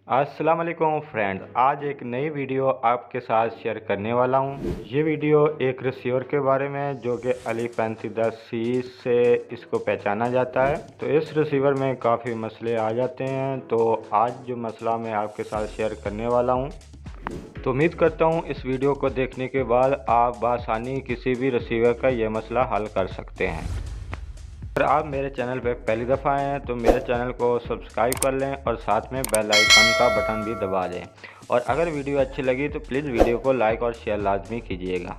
अस्सलाम वालेकुम फ्रेंड्स, आज एक नई वीडियो आपके साथ शेयर करने वाला हूँ। ये वीडियो एक रिसीवर के बारे में है जो कि Ali3510C से इसको पहचाना जाता है। तो इस रिसीवर में काफ़ी मसले आ जाते हैं, तो आज जो मसला मैं आपके साथ शेयर करने वाला हूँ, तो उम्मीद करता हूँ इस वीडियो को देखने के बाद आप बआसानी किसी भी रिसीवर का ये मसला हल कर सकते हैं। अगर आप मेरे चैनल पर पहली दफ़ा आए हैं तो मेरे चैनल को सब्सक्राइब कर लें और साथ में बेल आइकन का बटन भी दबा दें। और अगर वीडियो अच्छी लगी तो प्लीज़ वीडियो को लाइक और शेयर लाजमी कीजिएगा।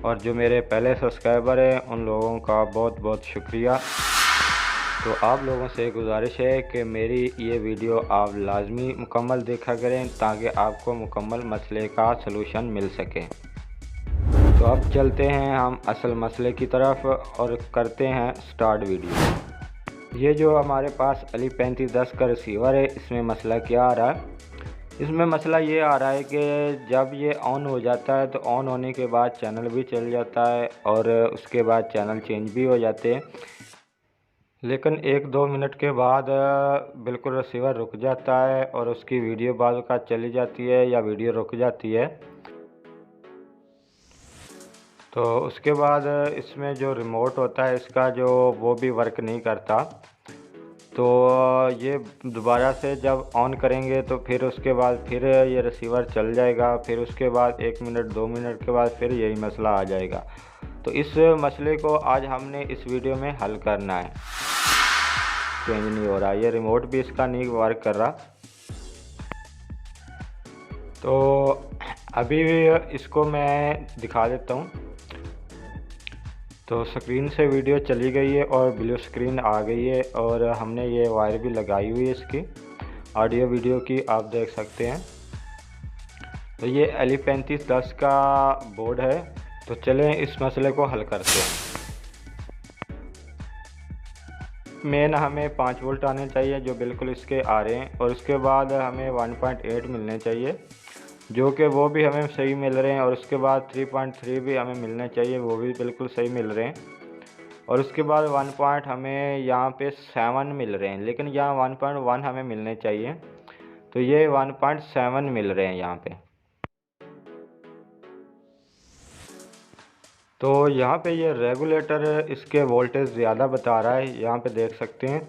और जो मेरे पहले सब्सक्राइबर हैं उन लोगों का बहुत बहुत शुक्रिया। तो आप लोगों से गुजारिश है कि मेरी ये वीडियो आप लाजमी मुकम्मल देखा करें ताकि आपको मुकम्मल मसले का सलूशन मिल सके। तो अब चलते हैं हम असल मसले की तरफ और करते हैं स्टार्ट वीडियो। ये जो हमारे पास Ali3510 का रिसीवर है, इसमें मसला क्या आ रहा है? इसमें मसला ये आ रहा है कि जब ये ऑन हो जाता है तो ऑन होने के बाद चैनल भी चल जाता है और उसके बाद चैनल चेंज भी हो जाते हैं, लेकिन 1-2 मिनट के बाद बिल्कुल रिसीवर रुक जाता है और उसकी वीडियो बाद का चली जाती है या वीडियो रुक जाती है। तो उसके बाद इसमें जो रिमोट होता है इसका जो वो भी वर्क नहीं करता। तो ये दोबारा से जब ऑन करेंगे तो फिर उसके बाद फिर ये रिसीवर चल जाएगा, फिर उसके बाद 1 मिनट 2 मिनट के बाद फिर यही मसला आ जाएगा। तो इस मसले को आज हमने इस वीडियो में हल करना है। चेंज नहीं हो रहा, ये रिमोट भी इसका नहीं वर्क कर रहा। तो अभी इसको मैं दिखा देता हूँ। तो स्क्रीन से वीडियो चली गई है और ब्लू स्क्रीन आ गई है और हमने ये वायर भी लगाई हुई है इसकी ऑडियो वीडियो की, आप देख सकते हैं। तो ये Ali3510 का बोर्ड है। तो चलें इस मसले को हल करते हैं। मेन हमें 5 वोल्ट आने चाहिए जो बिल्कुल इसके आ रहे हैं, और उसके बाद हमें 1.8 मिलने चाहिए जो कि वो भी हमें सही मिल रहे हैं, और उसके बाद 3.3 भी हमें मिलने चाहिए, वो भी बिल्कुल सही मिल रहे हैं। और उसके बाद 1 पॉइंट हमें यहाँ पे 7 मिल रहे हैं, लेकिन यहाँ 1.1 हमें मिलने चाहिए। तो ये 1.7 मिल रहे हैं यहाँ पे। तो यहाँ पे ये रेगुलेटर इसके वोल्टेज ज़्यादा बता रहा है, यहाँ पे देख सकते हैं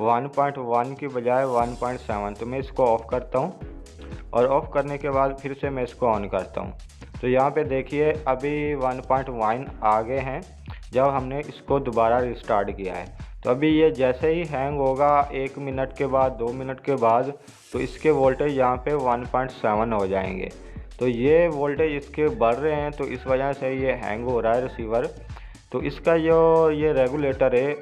1.1 की बजाय 1.7। तो मैं इसको ऑफ़ करता हूँ और ऑफ़ करने के बाद फिर से मैं इसको ऑन करता हूँ। तो यहाँ पे देखिए अभी 1.1 आ गए हैं जब हमने इसको दोबारा रिस्टार्ट किया है। तो अभी ये जैसे ही हैंग होगा 1 मिनट के बाद 2 मिनट के बाद, तो इसके वोल्टेज यहाँ पे 1.7 हो जाएंगे। तो ये वोल्टेज इसके बढ़ रहे हैं, तो इस वजह से ये हैंग हो रहा है रिसीवर। तो इसका जो ये रेगुलेटर है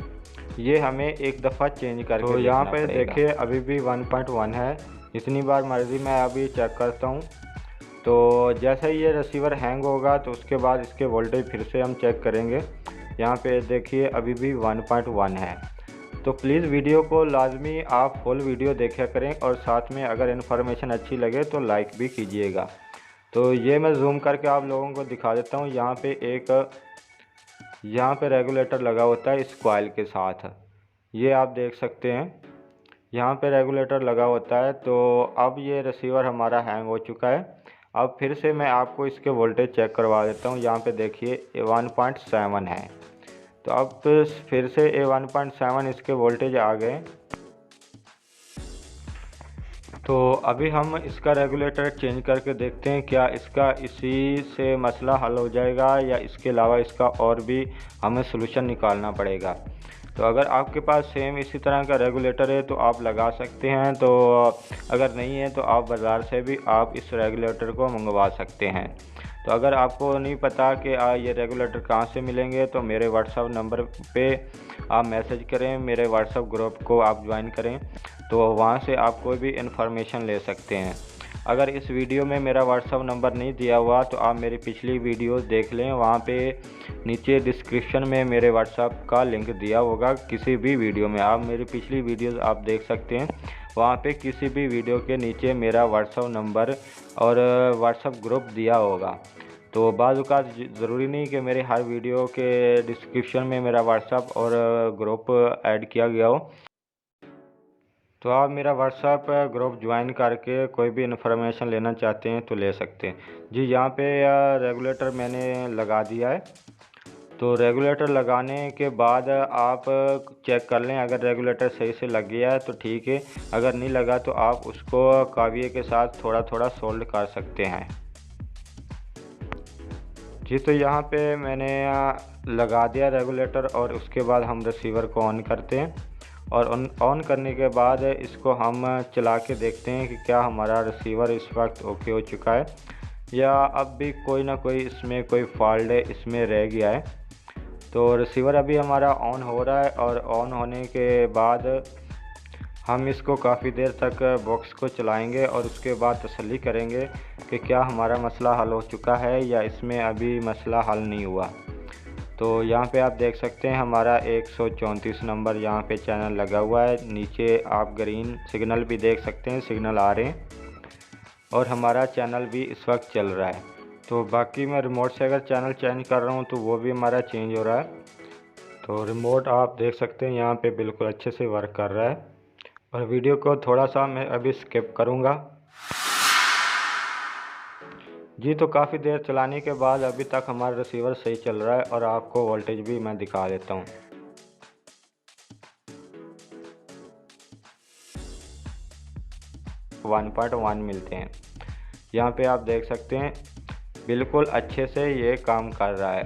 ये हमें एक दफ़ा चेंज करके तो यहाँ पे देखिए अभी भी 1.1 है। इतनी बार मर्ज़ी मैं अभी चेक करता हूँ। तो जैसे ही ये रिसीवर हैंग होगा तो उसके बाद इसके वोल्टेज फिर से हम चेक करेंगे। यहाँ पे देखिए अभी भी 1.1 है। तो प्लीज़ वीडियो को लाजमी आप फुल वीडियो देखा करें और साथ में अगर इन्फॉर्मेशन अच्छी लगे तो लाइक भी कीजिएगा। तो ये मैं जूम करके आप लोगों को दिखा देता हूँ। यहाँ पे रेगुलेटर लगा होता है इस कॉइल के साथ, ये आप देख सकते हैं यहाँ पे रेगुलेटर लगा होता है। तो अब ये रिसीवर हमारा हैंग हो चुका है। अब फिर से मैं आपको इसके वोल्टेज चेक करवा देता हूँ। यहाँ पे देखिए 1.7 है। तो अब फिर से 1.7 इसके वोल्टेज आ गए। तो अभी हम इसका रेगुलेटर चेंज करके देखते हैं क्या इसका इसी से मसला हल हो जाएगा या इसके अलावा इसका और भी हमें सलूशन निकालना पड़ेगा। तो अगर आपके पास सेम इसी तरह का रेगुलेटर है तो आप लगा सकते हैं, तो अगर नहीं है तो आप बाज़ार से भी आप इस रेगुलेटर को मंगवा सकते हैं। तो अगर आपको नहीं पता कि ये रेगुलेटर कहाँ से मिलेंगे तो मेरे व्हाट्सअप नंबर पे आप मैसेज करें, मेरे व्हाट्सअप ग्रुप को आप ज्वाइन करें, तो वहाँ से आप कोई भी इन्फॉर्मेशन ले सकते हैं। अगर इस वीडियो में मेरा व्हाट्सअप नंबर नहीं दिया हुआ तो आप मेरी पिछली वीडियोस देख लें, वहाँ पे नीचे डिस्क्रिप्शन में मेरे व्हाट्सअप का लिंक दिया होगा। किसी भी वीडियो में आप मेरी पिछली वीडियोस आप देख सकते हैं, वहाँ पे किसी भी वीडियो के नीचे मेरा व्हाट्सअप नंबर और व्हाट्सअप ग्रुप दिया होगा। तो बाज़ औक़ात ज़रूरी नहीं कि मेरे हर वीडियो के डिस्क्रिप्शन में मेरा व्हाट्सअप और ग्रुप ऐड किया गया हो। तो आप मेरा व्हाट्सएप ग्रुप ज्वाइन करके कोई भी इन्फॉर्मेशन लेना चाहते हैं तो ले सकते हैं। जी यहाँ पे रेगुलेटर मैंने लगा दिया है। तो रेगुलेटर लगाने के बाद आप चेक कर लें, अगर रेगुलेटर सही से लग गया है तो ठीक है, अगर नहीं लगा तो आप उसको काविये के साथ थोड़ा थोड़ा सोल्ड कर सकते हैं। जी तो यहाँ पे मैंने लगा दिया रेगुलेटर और उसके बाद हम रिसीवर को ऑन करते हैं और ऑन करने के बाद इसको हम चला के देखते हैं कि क्या हमारा रिसीवर इस वक्त ओके हो चुका है या अब भी कोई ना कोई इसमें कोई फॉल्ट है, इसमें रह गया है। तो रिसीवर अभी हमारा ऑन हो रहा है और ऑन होने के बाद हम इसको काफ़ी देर तक बॉक्स को चलाएंगे और उसके बाद तसल्ली करेंगे कि क्या हमारा मसला हल हो चुका है या इसमें अभी मसला हल नहीं हुआ। तो यहाँ पे आप देख सकते हैं हमारा 134 नंबर यहाँ पे चैनल लगा हुआ है। नीचे आप ग्रीन सिग्नल भी देख सकते हैं, सिग्नल आ रहे हैं और हमारा चैनल भी इस वक्त चल रहा है। तो बाकी मैं रिमोट से अगर चैनल चेंज कर रहा हूँ तो वो भी हमारा चेंज हो रहा है। तो रिमोट आप देख सकते हैं यहाँ पे बिल्कुल अच्छे से वर्क कर रहा है। और वीडियो को थोड़ा सा मैं अभी स्किप करूँगा। जी तो काफ़ी देर चलाने के बाद अभी तक हमारा रिसीवर सही चल रहा है और आपको वोल्टेज भी मैं दिखा देता हूँ। वन पॉइंट वन मिलते हैं यहाँ पे, आप देख सकते हैं बिल्कुल अच्छे से ये काम कर रहा है।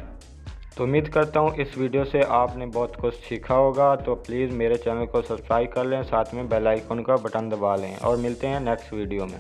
तो उम्मीद करता हूँ इस वीडियो से आपने बहुत कुछ सीखा होगा। तो प्लीज़ मेरे चैनल को सब्सक्राइब कर लें, साथ में बेल आइकन का बटन दबा लें और मिलते हैं नेक्स्ट वीडियो में।